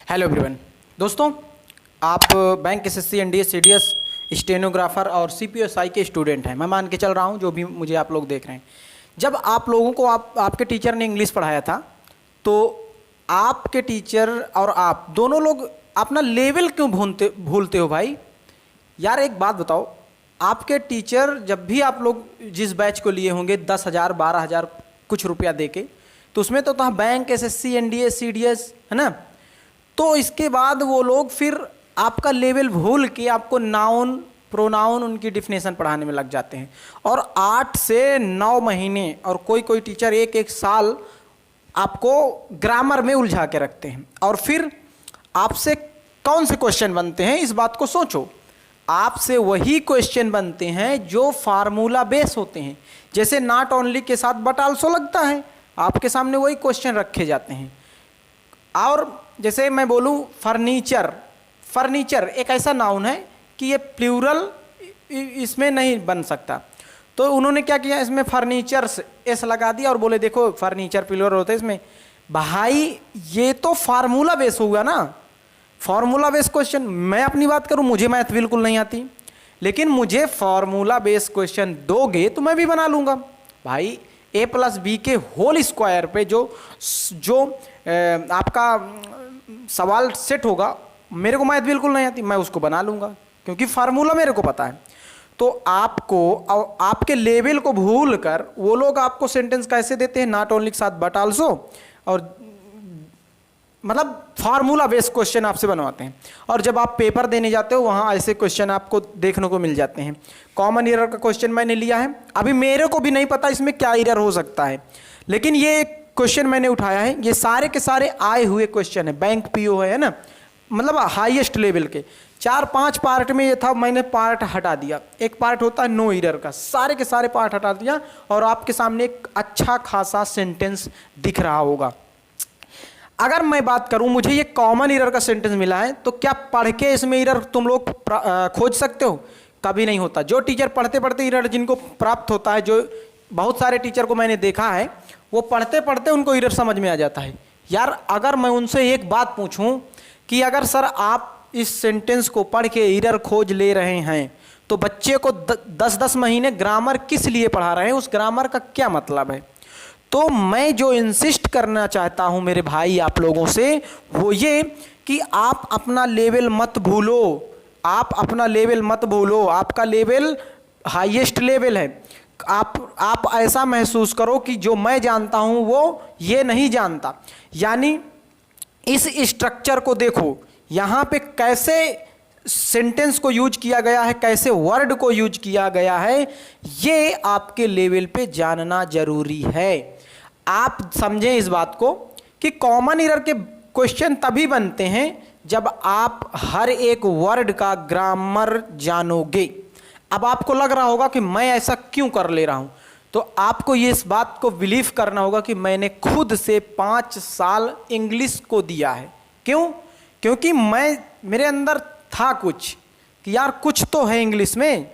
Hello everyone. दोस्तों, आप bank SSC NDA CDS stenographer और सीपीएसआई के स्टूडेंट हैं। मैं मान के चल रहा हूं जो भी मुझे आप लोग देख रहे हैं। जब आप लोगों को आपके टीचर ने इंग्लिश पढ़ाया था तो आपके टीचर और आप दोनों लोग अपना लेवल क्यों भूलते हो भाई? यार एक बात बताओ, आपके टीचर जब भी आप लोग जिस बैच को लिए होंगे 10,000 12,000 कुछ रुपया दे के, तो उसमें तो था बैंक एसएससी एनडीए सीडीएस, है ना? तो इसके बाद वो लोग फिर आपका लेवल भूल के आपको नाउन प्रोनाउन उनकी डिफिनेशन पढ़ाने में लग जाते हैं और 8 से 9 महीने और कोई कोई टीचर एक एक साल आपको ग्रामर में उलझा के रखते हैं। और फिर आपसे कौन से क्वेश्चन बनते हैं इस बात को सोचो। आपसे वही क्वेश्चन बनते हैं जो फार्मूला बेस होते हैं। जैसे नॉट ओनली के साथ बट आल्सो लगता है, आपके सामने वही क्वेश्चन रखे जाते हैं। और जैसे मैं बोलूँ फर्नीचर, फर्नीचर एक ऐसा नाउन है कि ये प्लूरल इसमें नहीं बन सकता, तो उन्होंने क्या किया, इसमें फर्नीचर एस लगा दिया और बोले देखो फर्नीचर प्लूरल होता है इसमें। भाई ये तो फार्मूला बेस हुआ ना, फार्मूला बेस क्वेश्चन। मैं अपनी बात करूं, मुझे मैथ बिल्कुल नहीं आती, लेकिन मुझे फार्मूला बेस क्वेश्चन दोगे तो मैं भी बना लूँगा। भाई a+b के होल स्क्वायर पे जो जो आपका सवाल सेट होगा, मेरे को मैथ बिल्कुल नहीं आती, मैं उसको बना लूँगा क्योंकि फार्मूला मेरे को पता है। तो आपको आपके लेवल को भूल कर वो लोग आपको सेंटेंस कैसे देते हैं, नॉट ओनली के साथ बट आल्सो, और मतलब फार्मूला बेस्ड क्वेश्चन आपसे बनवाते हैं। और जब आप पेपर देने जाते हो वहाँ ऐसे क्वेश्चन आपको देखने को मिल जाते हैं। कॉमन एरर का क्वेश्चन मैंने लिया है, अभी मेरे को भी नहीं पता इसमें क्या एरर हो सकता है, लेकिन ये क्वेश्चन मैंने उठाया है। ये सारे के सारे आए हुए क्वेश्चन है, बैंक पीओ है ना, मतलब हाईएस्ट लेवल के 4-5 पार्ट में ये था, मैंने पार्ट हटा दिया। एक पार्ट होता है नो एरर का, सारे के सारे पार्ट हटा दिया और आपके सामने एक अच्छा खासा सेंटेंस दिख रहा होगा। अगर मैं बात करूं, मुझे ये कॉमन एरर का सेंटेंस मिला है, तो क्या पढ़ के इसमें एरर तुम लोग खोज सकते हो? कभी नहीं होता। जो टीचर पढ़ते पढ़ते एरर जिनको प्राप्त होता है, जो बहुत सारे टीचर को मैंने देखा है, वो पढ़ते पढ़ते उनको एरर समझ में आ जाता है। यार अगर मैं उनसे एक बात पूछूं कि अगर सर आप इस सेंटेंस को पढ़ के एरर खोज ले रहे हैं तो बच्चे को 10-10 महीने ग्रामर किस लिए पढ़ा रहे हैं, उस ग्रामर का क्या मतलब है? तो मैं जो इंसिस्ट करना चाहता हूं मेरे भाई आप लोगों से, वो ये कि आप अपना लेवल मत भूलो, आप अपना लेवल मत भूलो। आपका लेवल हाईएस्ट लेवल है। आप ऐसा महसूस करो कि जो मैं जानता हूं वो ये नहीं जानता। यानी इस स्ट्रक्चर को देखो, यहाँ पे कैसे सेंटेंस को यूज किया गया है, कैसे वर्ड को यूज किया गया है, ये आपके लेवल पे जानना जरूरी है। आप समझें इस बात को कि कॉमन एरर के क्वेश्चन तभी बनते हैं जब आप हर एक वर्ड का ग्रामर जानोगे। अब आपको लग रहा होगा कि मैं ऐसा क्यों कर ले रहा हूं, तो आपको ये इस बात को बिलीव करना होगा कि मैंने खुद से 5 साल इंग्लिश को दिया है। क्यों? क्योंकि मेरे अंदर था कुछ कि यार कुछ तो है इंग्लिश में,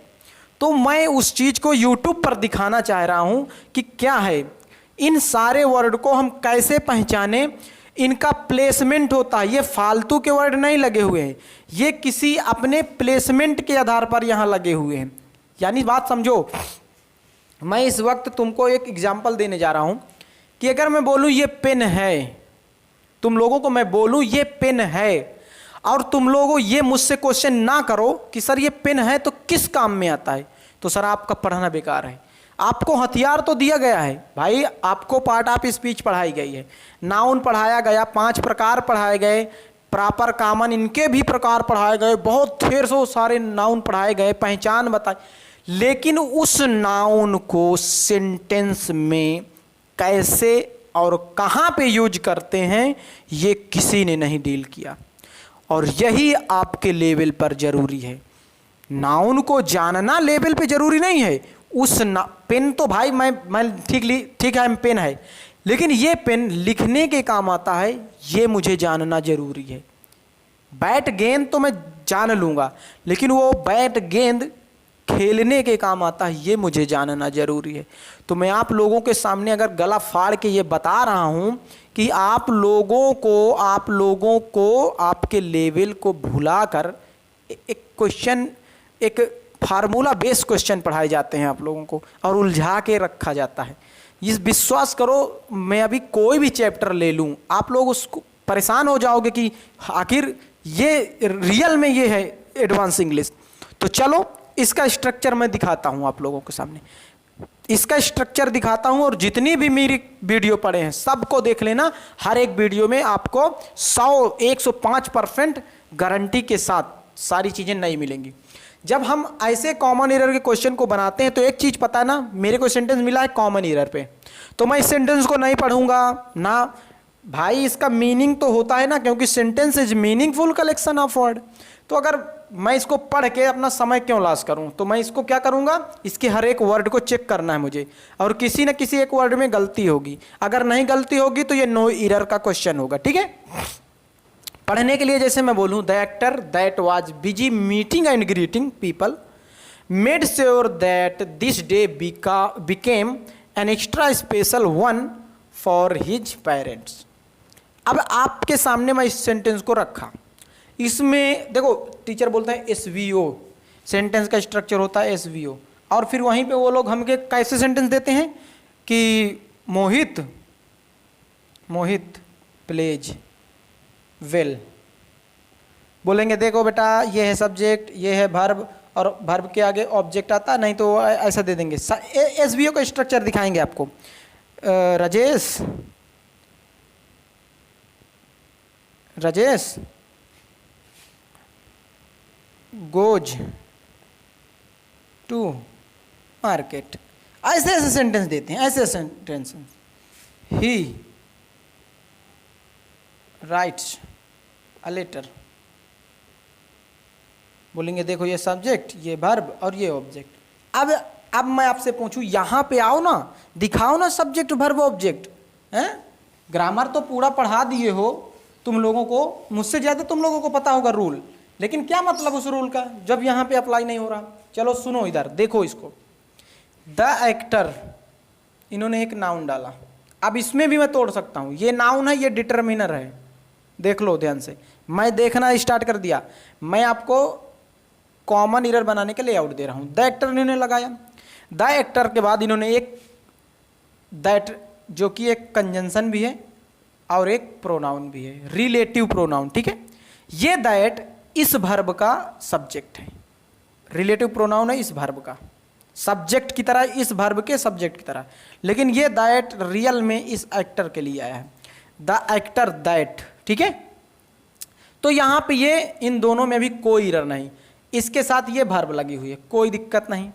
तो मैं उस चीज़ को यूट्यूब पर दिखाना चाह रहा हूं कि क्या है। इन सारे वर्ड को हम कैसे पहचाने, इनका प्लेसमेंट होता है। ये फालतू के वर्ड नहीं लगे हुए हैं, ये किसी अपने प्लेसमेंट के आधार पर यहाँ लगे हुए हैं। यानी बात समझो, मैं इस वक्त तुमको एक एग्जाम्पल देने जा रहा हूं कि अगर मैं बोलूं ये पेन है, तुम लोगों को मैं बोलूं ये पेन है, और तुम लोगों ये मुझसे क्वेश्चन ना करो कि सर ये पेन है तो किस काम में आता है, तो सर आपका पढ़ना बेकार है। आपको हथियार तो दिया गया है भाई, आपको पार्ट ऑफ स्पीच पढ़ाई गई है, नाउन पढ़ाया गया, 5 प्रकार पढ़ाए गए, प्रॉपर कॉमन इनके भी प्रकार पढ़ाए गए, बहुत ढेर सारे नाउन पढ़ाए गए, पहचान बताई, लेकिन उस नाउन को सेंटेंस में कैसे और कहाँ पे यूज करते हैं ये किसी ने नहीं डील किया। और यही आपके लेवल पर जरूरी है। नाउन को जानना लेवल पे जरूरी नहीं है। पेन तो भाई मैं ठीक है पेन है, लेकिन ये पेन लिखने के काम आता है, ये मुझे जानना जरूरी है। बैट गेंद तो मैं जान लूँगा, लेकिन वो बैट गेंद खेलने के काम आता है, ये मुझे जानना जरूरी है। तो मैं आप लोगों के सामने अगर गला फाड़ के ये बता रहा हूं कि आप लोगों को आपके लेवल को भुलाकर एक क्वेश्चन, एक फार्मूला बेस्ड क्वेश्चन पढ़ाए जाते हैं आप लोगों को और उलझा के रखा जाता है। ये विश्वास करो, मैं अभी कोई भी चैप्टर ले लूं, आप लोग उसको परेशान हो जाओगे कि आखिर ये रियल में ये है एडवांस इंग्लिश। तो चलो इसका स्ट्रक्चर मैं दिखाता हूं आप लोगों के सामने, इसका स्ट्रक्चर दिखाता हूं और जितनी भी मेरी वीडियो पड़े हैं सबको देख लेना। हर एक वीडियो में आपको 105% गारंटी के साथ सारी चीजें नहीं मिलेंगी। जब हम ऐसे कॉमन एरर के क्वेश्चन को बनाते हैं तो एक चीज पता है ना, मेरे को सेंटेंस मिला है कॉमन एरर पे, तो मैं इस सेंटेंस को नहीं पढ़ूंगा ना भाई, इसका मीनिंग तो होता है ना, क्योंकि sentence is meaningful collection of word. तो अगर मैं इसको पढ़ के अपना समय क्यों लॉस करूं, तो मैं इसको क्या करूंगा, इसके हर एक वर्ड को चेक करना है मुझे, और किसी न किसी एक वर्ड में गलती होगी, अगर नहीं गलती होगी तो ये नो एरर का क्वेश्चन होगा। ठीक है, पढ़ने के लिए जैसे मैं बोलूं, the actor that was busy meeting and greeting people made sure that this day became an extra special one for his parents. अब आपके सामने मैं इस सेंटेंस को रखा, इसमें देखो टीचर बोलते हैं एसवीओ, सेंटेंस का स्ट्रक्चर होता है एसवीओ, और फिर वहीं पे वो लोग हमके कैसे सेंटेंस देते हैं कि मोहित प्लेज वेल। बोलेंगे देखो बेटा ये है सब्जेक्ट, ये है वर्ब, और वर्ब के आगे ऑब्जेक्ट आता, नहीं तो ऐसा दे देंगे। एसवीओ का स्ट्रक्चर दिखाएंगे आपको। राजेश गोज टू मार्केट, ऐसे ऐसे सेंटेंस देते हैं, ऐसे सेंटेंस। ही राइट्स अ लेटर। बोलेंगे देखो ये सब्जेक्ट, ये वर्ब और ये ऑब्जेक्ट। अब मैं आपसे पूछूं, यहां पे आओ ना, दिखाओ ना सब्जेक्ट वर्ब ऑब्जेक्ट हैं। ग्रामर तो पूरा पढ़ा दिए हो तुम लोगों को, मुझसे ज्यादा तुम लोगों को पता होगा रूल, लेकिन क्या मतलब उस रूल का जब यहां पे अप्लाई नहीं हो रहा। चलो सुनो इधर, देखो इसको, द एक्टर, इन्होंने एक नाउन डाला। अब इसमें भी मैं तोड़ सकता हूं, ये नाउन है, ये डिटर्मिनर है, देख लो ध्यान से। मैं देखना स्टार्ट कर दिया, मैं आपको कॉमन एरर बनाने के लेआउट दे रहा हूं। द एक्टर इन्होंने लगाया, द एक्टर के बाद इन्होंने एक दैट, जो कि एक कंजंक्शन भी है और एक प्रोनाउन भी है, रिलेटिव प्रोनाउन। ठीक है, ये दैट इस वर्ब का सब्जेक्ट है, रिलेटिव प्रोनाउन है इस वर्ब का, सब्जेक्ट की तरह, इस वर्ब के सब्जेक्ट की तरह, लेकिन ये दैट रियल में इस एक्टर के लिए आया है, द एक्टर दैट। ठीक है, तो यहां पे ये इन दोनों में भी कोई एरर नहीं, इसके साथ ये वर्ब लगी हुई है, कोई दिक्कत नहीं।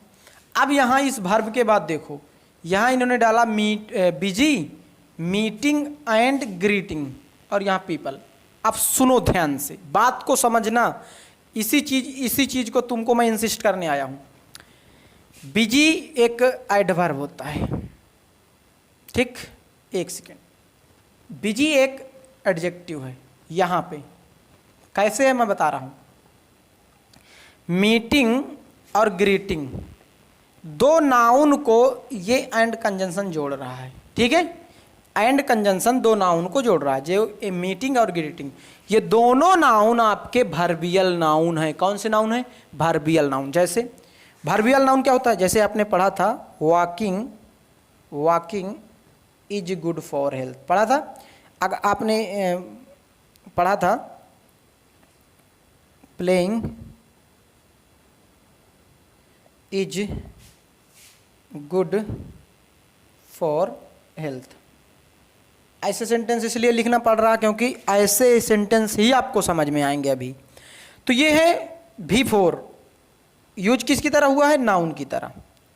अब यहां इस वर्ब के बाद देखो, यहां इन्होंने डाला बिजी मीटिंग एंड ग्रीटिंग, और यहां पीपल। अब सुनो ध्यान से, बात को समझना, इसी चीज को तुमको मैं इंसिस्ट करने आया हूं। बिजी एक एडवर्ब होता है, ठीक, एक सेकेंड, बिजी एक एडजेक्टिव है। यहां पे कैसे है मैं बता रहा हूं, मीटिंग और ग्रीटिंग दो नाउन को ये एंड कंजंक्शन जोड़ रहा है। ठीक है, एंड कंजंक्शन दो नाउन को जोड़ रहा है, जो मीटिंग और ग्रीटिंग, ये दोनों नाउन आपके वर्बियल नाउन है। कौन से नाउन है, वर्बियल नाउन। जैसे वर्बियल नाउन क्या होता है, जैसे आपने पढ़ा था walking is good for health, पढ़ा था। अगर आपने पढ़ा था playing is good for health. ऐसे सेंटेंस इसलिए लिखना पड़ रहा क्योंकि ऐसे सेंटेंस ही आपको समझ में आएंगे अभी। तो ये है V4, यूज किसकी तरह हुआ है, नाउन की तरह।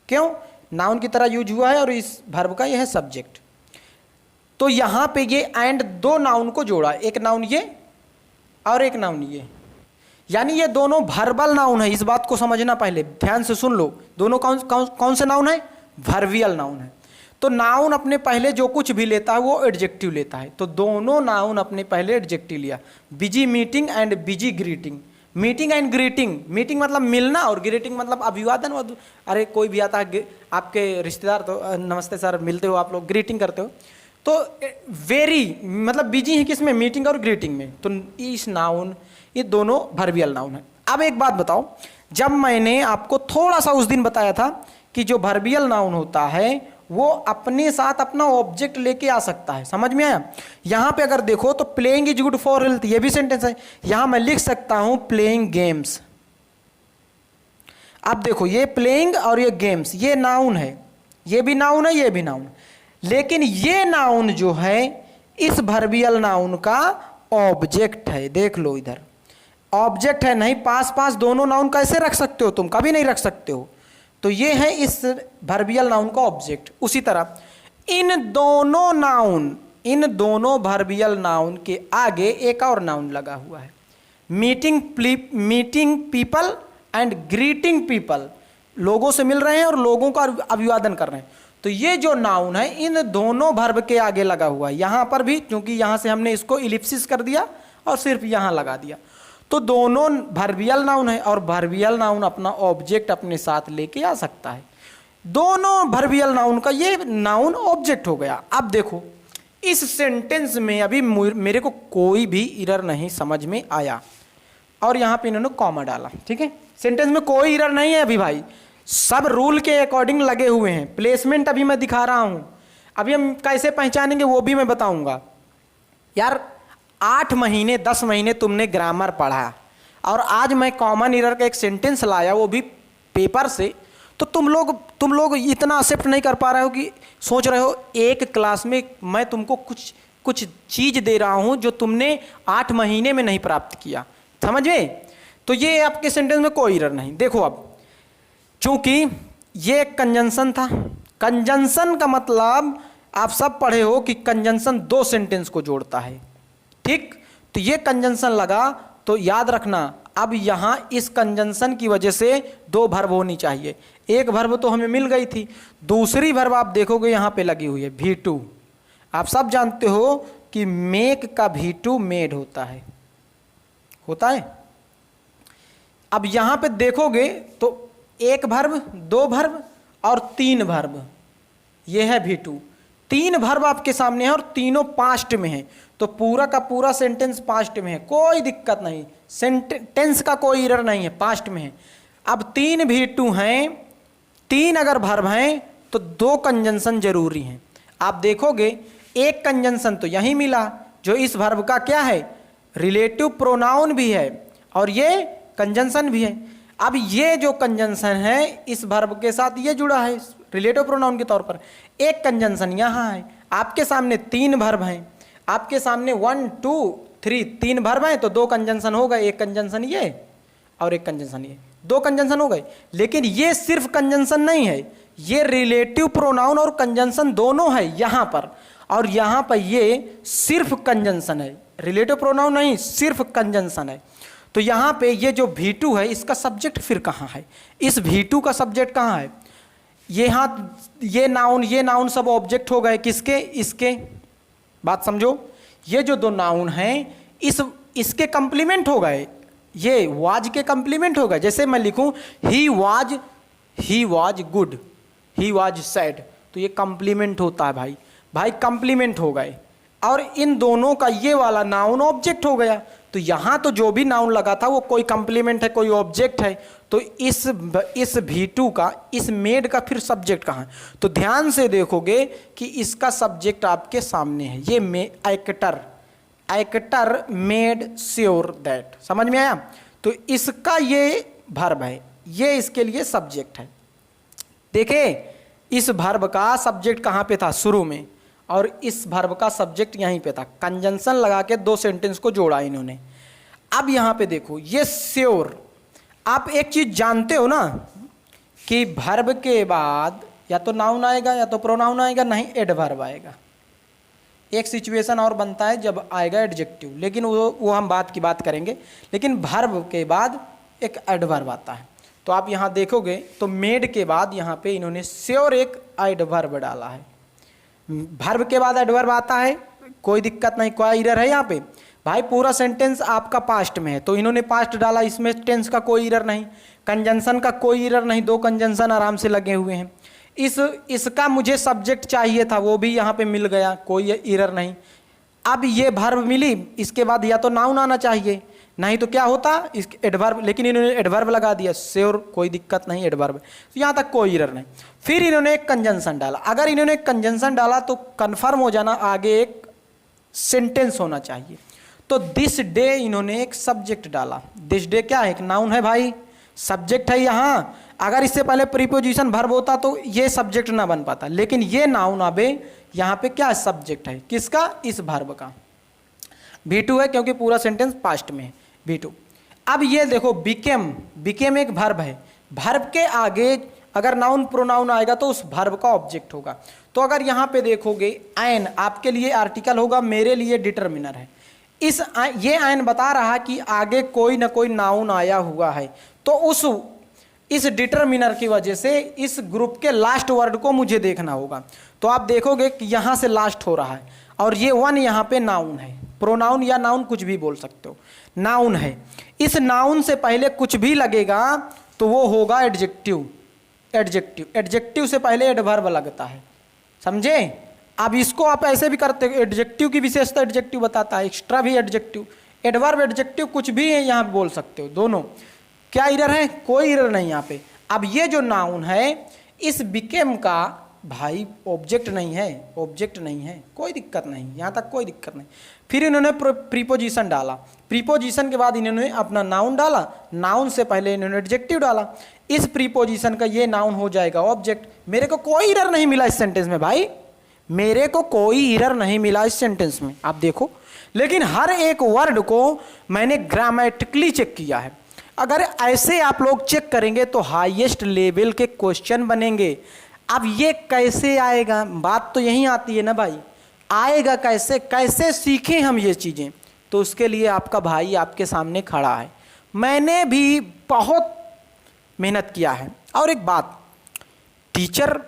क्यों, नाउन की तरह यूज हुआ है और इस वर्ब का ये है सब्जेक्ट। तो यहां पे ये एंड दो नाउन को जोड़ा, एक नाउन ये और एक नाउन ये, यानी ये दोनों वर्बल नाउन है। इस बात को समझना, पहले ध्यान से सुन लो, दोनों कौन से नाउन है, वर्बियल नाउन है। तो नाउन अपने पहले जो कुछ भी लेता है वो एडजेक्टिव लेता है, तो दोनों नाउन अपने पहले एडजेक्टिव लिया, busy meeting and busy greeting. Meeting and greeting, meeting मतलब मिलना और ग्रीटिंग मतलब अभिवादन। अरे कोई भी आता है आपके रिश्तेदार तो नमस्ते सर, मिलते हो आप लोग, ग्रीटिंग करते हो। तो वेरी मतलब बिजी है किसमें, मीटिंग और ग्रीटिंग में। तो इस नाउन ये दोनों वर्बियल नाउन है। अब एक बात बताओ, जब मैंने आपको थोड़ा सा उस दिन बताया था कि जो वर्बियल नाउन होता है वो अपने साथ अपना ऑब्जेक्ट लेके आ सकता है, समझ में आया। यहां पे अगर देखो तो playing is good for health, ये भी सेंटेंस है। यहां मैं लिख सकता हूं प्लेइंग गेम्स। अब देखो ये प्लेइंग और ये गेम्स, ये नाउन है, ये भी नाउन है, ये भी नाउन। लेकिन ये नाउन जो है इस वर्बियल नाउन का ऑब्जेक्ट है। देख लो इधर ऑब्जेक्ट है, नहीं पास पास दोनों नाउन कैसे रख सकते हो तुम, कभी नहीं रख सकते हो। तो ये है इस वर्बियल नाउन का ऑब्जेक्ट। उसी तरह इन दोनों वर्बियल नाउन के आगे एक और नाउन लगा हुआ है, meeting people and greeting people. लोगों से मिल रहे हैं और लोगों का अभिवादन कर रहे हैं। तो ये जो नाउन है इन दोनों वर्ब के आगे लगा हुआ है। यहां पर भी क्योंकि यहां से हमने इसको इलिप्सिस कर दिया और सिर्फ यहां लगा दिया, तो दोनों वर्बियल नाउन है और वर्बियल नाउन अपना ऑब्जेक्ट अपने साथ लेके आ सकता है। दोनों वर्बियल नाउन का ये नाउन ऑब्जेक्ट हो गया। अब देखो इस सेंटेंस में अभी मेरे को कोई भी एरर नहीं समझ में आया और यहां पे इन्होंने कॉमा डाला, ठीक है। सेंटेंस में कोई एरर नहीं है अभी भाई, सब रूल के अकॉर्डिंग लगे हुए हैं। प्लेसमेंट अभी मैं दिखा रहा हूं, अभी हम कैसे पहचानेंगे वो भी मैं बताऊंगा। यार 8 महीने 10 महीने तुमने ग्रामर पढ़ा और आज मैं कॉमन एरर का एक सेंटेंस लाया वो भी पेपर से, तो तुम लोग इतना एक्सेप्ट नहीं कर पा रहे हो कि सोच रहे हो एक क्लास में मैं तुमको कुछ चीज दे रहा हूं जो तुमने 8 महीने में नहीं प्राप्त किया, समझ में। तो ये आपके सेंटेंस में कोई एरर नहीं। देखो अब चूंकि ये एक कंजंक्शन था, कंजंक्शन का मतलब आप सब पढ़े हो कि कंजंक्शन 2 सेंटेंस को जोड़ता है, ठीक। तो ये कंजंक्शन लगा तो याद रखना अब यहां इस कंजंक्शन की वजह से 2 वर्ब होनी चाहिए। एक वर्ब तो हमें मिल गई थी, दूसरी वर्ब आप देखोगे यहां पे लगी हुई है V2। आप सब जानते हो कि मेक का V2 मेड होता है अब यहां पे देखोगे तो 1 वर्ब 2 वर्ब और 3 वर्ब, ये है V2। 3 वर्ब आपके सामने है और तीनों पास्ट में है, तो पूरा का पूरा सेंटेंस पास्ट में है, कोई दिक्कत नहीं, सेंटेंस का कोई एरर नहीं है, पास्ट में है। अब 3 V2 हैं, 3 अगर वर्ब हैं तो 2 कंजंक्शन जरूरी हैं। आप देखोगे एक कंजंक्शन तो यही मिला जो इस वर्ब का क्या है, रिलेटिव प्रोनाउन भी है और ये कंजंक्शन भी है। अब ये जो कंजंक्शन है इस वर्ब के साथ ये जुड़ा है रिलेटिव प्रोनाउन के तौर पर। एक कंजंक्शन यहाँ है, आपके सामने 3 वर्ब हैं, आपके सामने 1 2 3 3 वर्ब हैं तो 2 कंजंक्शन हो गए, एक कंजंक्शन ये और एक कंजंक्शन ये, 2 कंजंक्शन हो गए। लेकिन ये सिर्फ कंजंक्शन नहीं है, ये रिलेटिव प्रोनाउन और कंजंक्शन दोनों है यहाँ पर, और यहाँ पर ये सिर्फ कंजंक्शन है, रिलेटिव प्रोनाउन नहीं, सिर्फ कंजंक्शन है। तो यहाँ पे ये जो V2 है इसका सब्जेक्ट फिर कहाँ है, इस V2 का सब्जेक्ट कहाँ है। ये नाउन सब ऑब्जेक्ट हो गए किसके, इसके। बात समझो, ये जो 2 नाउन हैं इसके कंप्लीमेंट हो गए, ये वाज के कंप्लीमेंट हो गए। जैसे मैं लिखूं he was good, he was sad, तो ये कंप्लीमेंट होता है भाई कंप्लीमेंट हो गए, और इन दोनों का ये वाला नाउन ऑब्जेक्ट हो गया। तो यहां तो जो भी नाउन लगा था वो कोई कंप्लीमेंट है, कोई ऑब्जेक्ट है। तो इस V2 का, इस मेड का फिर सब्जेक्ट कहाँ है, तो ध्यान से देखोगे कि इसका सब्जेक्ट आपके सामने है, ये एक्टर मेड श्योर दैट, समझ में आया। तो इसका ये वर्ब है, ये इसके लिए सब्जेक्ट है। देखे इस वर्ब का सब्जेक्ट कहाँ पे था, शुरू में, और इस वर्ब का सब्जेक्ट यहीं पे था। कंजंक्शन लगा के 2 सेंटेंस को जोड़ा इन्होंने। अब यहां पे देखो ये श्योर, आप एक चीज जानते हो ना कि वर्ब के बाद या तो नाउन आएगा या तो प्रोनाउन आएगा, नहीं एडवर्ब आएगा। एक सिचुएशन और बनता है जब आएगा एडजेक्टिव, लेकिन वो हम बात की बात करेंगे। लेकिन वर्ब के बाद एक एडवर्ब आता है। तो आप यहां देखोगे तो मेड के बाद यहां पे इन्होंने श्योर एक एडवर्ब डाला है। वर्ब के बाद एडवर्ब आता है, कोई दिक्कत नहीं, कोई एरर है यहाँ पे। भाई पूरा सेंटेंस आपका पास्ट में है तो इन्होंने पास्ट डाला, इसमें टेंस का कोई एरर नहीं, कंजंक्शन का कोई एरर नहीं, दो कंजंक्शन आराम से लगे हुए हैं। इसका मुझे सब्जेक्ट चाहिए था, वो भी यहाँ पे मिल गया, कोई एरर नहीं। अब ये वर्ब मिली, इसके बाद या तो नाउन आना चाहिए, नहीं तो क्या होता इस एडवर्ब, लेकिन इन्होंने एडवर्ब लगा दिया, श्योर कोई दिक्कत नहीं एडवर्ब, तो यहाँ तक कोई एरर नहीं। फिर इन्होंने एक कंजंक्शन डाला, अगर इन्होंने एक कंजंक्शन डाला तो कंफर्म हो जाना आगे एक सेंटेंस होना चाहिए। तो दिस डे इन्होंने एक सब्जेक्ट डाला, दिस डे क्या है, एक नाउन है भाई, सब्जेक्ट है यहाँ। अगर इससे पहले प्रीपोजिशन वर्ब होता तो ये सब्जेक्ट ना बन पाता, लेकिन ये नाउन अबे यहाँ पे क्या सब्जेक्ट है, किसका, इस वर्ब का। V2 है क्योंकि पूरा सेंटेंस पास्ट में है, V2। अब ये देखो बिकेम एक वर्ब है, वर्ब के आगे अगर नाउन प्रोनाउन आएगा तो उस वर्ब का ऑब्जेक्ट होगा। तो अगर यहाँ पे देखोगे एन आपके लिए आर्टिकल होगा, मेरे लिए डिटर्मिनर है। ये एन बता रहा कि आगे कोई ना कोई नाउन आया हुआ है, तो इस डिटर्मिनर की वजह से इस ग्रुप के लास्ट वर्ड को मुझे देखना होगा। तो आप देखोगे कि यहाँ से लास्ट हो रहा है और ये वन यहाँ पे नाउन है, प्रोनाउन या नाउन कुछ भी बोल सकते हो, नाउन है। इस नाउन से पहले कुछ भी लगेगा तो वो होगा एडजेक्टिव। एडजेक्टिव से पहले एडवर्ब लगता है, समझे। अब इसको आप ऐसे भी करते हो, एडजेक्टिव की विशेषता एडजेक्टिव बताता है, एक्स्ट्रा भी एडजेक्टिव, एडवर्ब एडजेक्टिव कुछ भी है यहाँ बोल सकते हो दोनों। क्या एरर है, कोई एरर नहीं यहाँ पे। अब ये जो नाउन है इस बिकेम का भाई ऑब्जेक्ट नहीं है, ऑब्जेक्ट नहीं है, कोई दिक्कत नहीं, यहाँ तक कोई दिक्कत नहीं। फिर इन्होंने प्रीपोजिशन डाला, प्रीपोजिशन के बाद इन्होंने अपना नाउन डाला, नाउन से पहले इन्होंने एडजेक्टिव डाला, इस प्रीपोजिशन का ये नाउन हो जाएगा ऑब्जेक्ट। मेरे को कोई एरर नहीं मिला इस सेंटेंस में भाई, मेरे को कोई एरर नहीं मिला इस सेंटेंस में, आप देखो। लेकिन हर एक वर्ड को मैंने ग्रामेटिकली चेक किया है। अगर ऐसे आप लोग चेक करेंगे तो हाईएस्ट लेवल के क्वेश्चन बनेंगे। अब ये कैसे आएगा, बात तो यही आती है ना भाई, आएगा कैसे, कैसे सीखें हम ये चीज़ें। तो उसके लिए आपका भाई आपके सामने खड़ा है, मैंने भी बहुत मेहनत किया है। और एक बात, टीचर,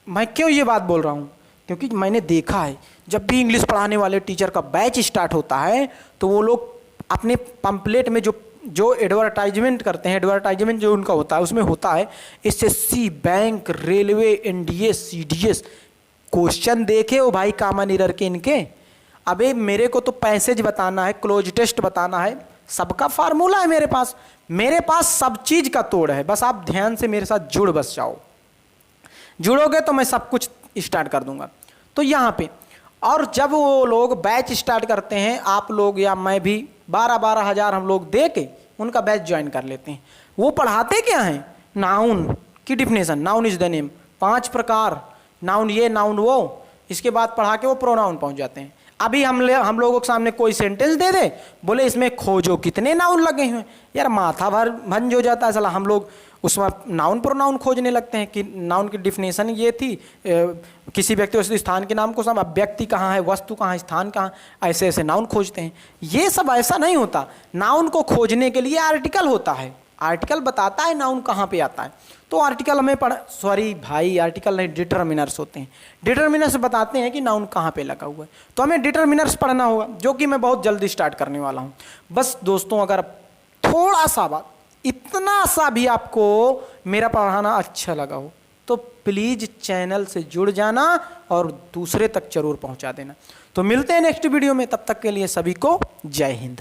मैं क्यों ये बात बोल रहा हूँ, क्योंकि मैंने देखा है जब भी इंग्लिश पढ़ाने वाले टीचर का बैच स्टार्ट होता है तो वो लोग अपने पंपलेट में जो एडवर्टाइजमेंट करते हैं, एडवर्टाइजमेंट जो उनका होता है उसमें होता है SSC, bank, railway, NDA, CDS, question देखे हो भाई कॉमन एरर के इनके। अबे मेरे को तो पैसेज बताना है, क्लोज टेस्ट बताना है, सबका फार्मूला है मेरे पास सब चीज़ का तोड़ है। बस आप ध्यान से मेरे साथ जुड़ बस जाओ, जुड़ोगे तो मैं सब कुछ स्टार्ट कर दूंगा। तो यहाँ पे, और जब वो लोग बैच स्टार्ट करते हैं, आप लोग या मैं भी 12-12 हज़ार हम लोग दे के उनका बैच ज्वाइन कर लेते हैं। वो पढ़ाते क्या हैं, नाउन की definition, noun is the name, 5 प्रकार, नाउन ये नाउन वो, इसके बाद पढ़ा के वो प्रोनाउन पहुंच जाते हैं। अभी हम लोगों के सामने कोई सेंटेंस दे दे, बोले इसमें खोजो कितने नाउन लगे हुए, यार माथा भर भंज हो जाता है साला। हम लोग उसमें नाउन प्रोनाउन खोजने लगते हैं कि नाउन की डिफिनेशन ये थी, किसी व्यक्ति वस्तु स्थान के नाम को सब, अब व्यक्ति कहाँ है, वस्तु कहाँ है, स्थान कहाँ, ऐसे ऐसे नाउन खोजते हैं। ये सब ऐसा नहीं होता, नाउन को खोजने के लिए आर्टिकल होता है, आर्टिकल बताता है नाउन कहाँ पे आता है। तो आर्टिकल हमें आर्टिकल नहीं, डिटर्मिनर्स होते हैं, डिटर्मिनर्स बताते हैं कि नाउन कहाँ पे लगा हुआ है। तो हमें डिटर्मिनर्स पढ़ना होगा, जो कि मैं बहुत जल्दी स्टार्ट करने वाला हूँ। बस दोस्तों, अगर थोड़ा सा बात, इतना सा भी आपको मेरा पढ़ाना अच्छा लगा हो तो प्लीज़ चैनल से जुड़ जाना और दूसरे तक जरूर पहुंचा देना। तो मिलते हैं नेक्स्ट वीडियो में, तब तक के लिए सभी को जय हिंद।